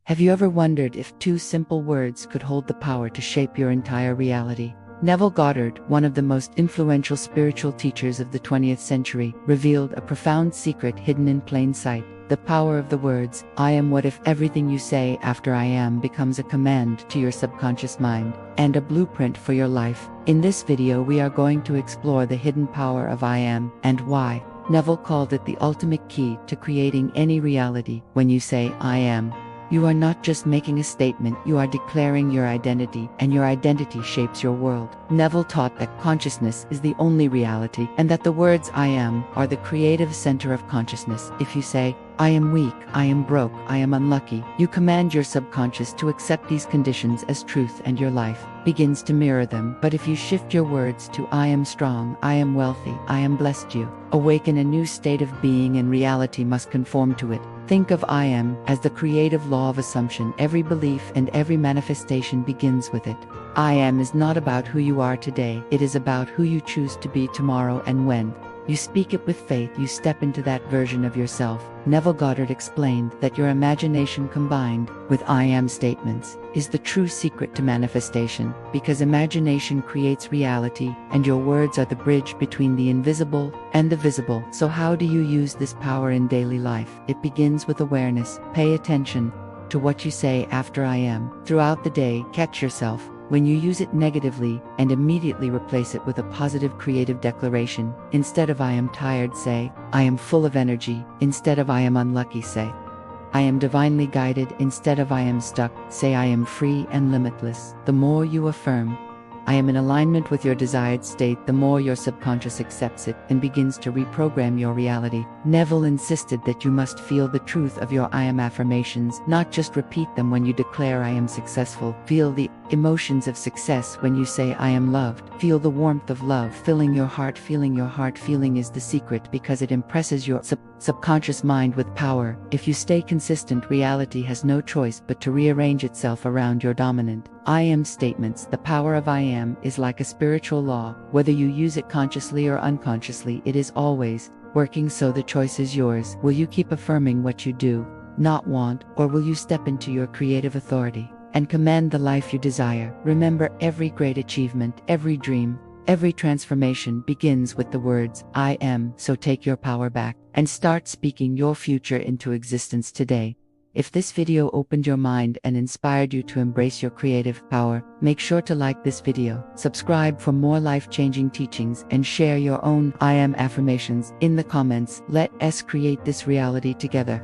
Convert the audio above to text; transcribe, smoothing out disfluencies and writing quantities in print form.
Have you ever wondered if two simple words could hold the power to shape your entire reality? Neville Goddard, one of the most influential spiritual teachers of the 20th century, revealed a profound secret hidden in plain sight: the power of the words, "I am." What if everything you say after "I am" becomes a command to your subconscious mind and a blueprint for your life? In this video we are going to explore the hidden power of "I am" and why. Neville called it the ultimate key to creating any reality. When you say "I am," you are not just making a statement, you are declaring your identity, and your identity shapes your world. Neville taught that consciousness is the only reality, and that the words "I am" are the creative center of consciousness. If you say, "I am weak, I am broke, I am unlucky," you command your subconscious to accept these conditions as truth, and your life begins to mirror them. But if you shift your words to "I am strong, I am wealthy, I am blessed," you awaken a new state of being, and reality must conform to it. Think of "I am" as the creative law of assumption. Every belief and every manifestation begins with it. "I am" is not about who you are today, it is about who you choose to be tomorrow, and when you speak it with faith, you step into that version of yourself. Neville Goddard explained that your imagination combined with "I am" statements is the true secret to manifestation, because imagination creates reality, and your words are the bridge between the invisible and the visible. So how do you use this power in daily life? It begins with awareness. Pay attention to what you say after "I am." Throughout the day, catch yourself when you use it negatively, and immediately replace it with a positive creative declaration. Instead of "I am tired," say, "I am full of energy." Instead of "I am unlucky," say, "I am divinely guided." Instead of "I am stuck," say, "I am free and limitless." The more you affirm "I am" in alignment with your desired state, the more your subconscious accepts it and begins to reprogram your reality. Neville insisted that you must feel the truth of your "I am" affirmations, not just repeat them. When you declare "I am successful," feel the emotions of success. When you say "I am loved," feel the warmth of love filling your heart. Feeling your heart feeling is the secret, because it impresses your subconscious mind with power. If you stay consistent, reality has no choice but to rearrange itself around your dominant "I am" statements. The power of "I am" is like a spiritual law. Whether you use it consciously or unconsciously, it is always working, so the choice is yours. Will you keep affirming what you do not want, or will you step into your creative authority and command the life you desire? Remember, every great achievement, every dream, every transformation begins with the words "I am." So take your power back and start speaking your future into existence today. If this video opened your mind and inspired you to embrace your creative power, make sure to like this video, subscribe for more life-changing teachings, and share your own "I am" affirmations in the comments. Let us create this reality together.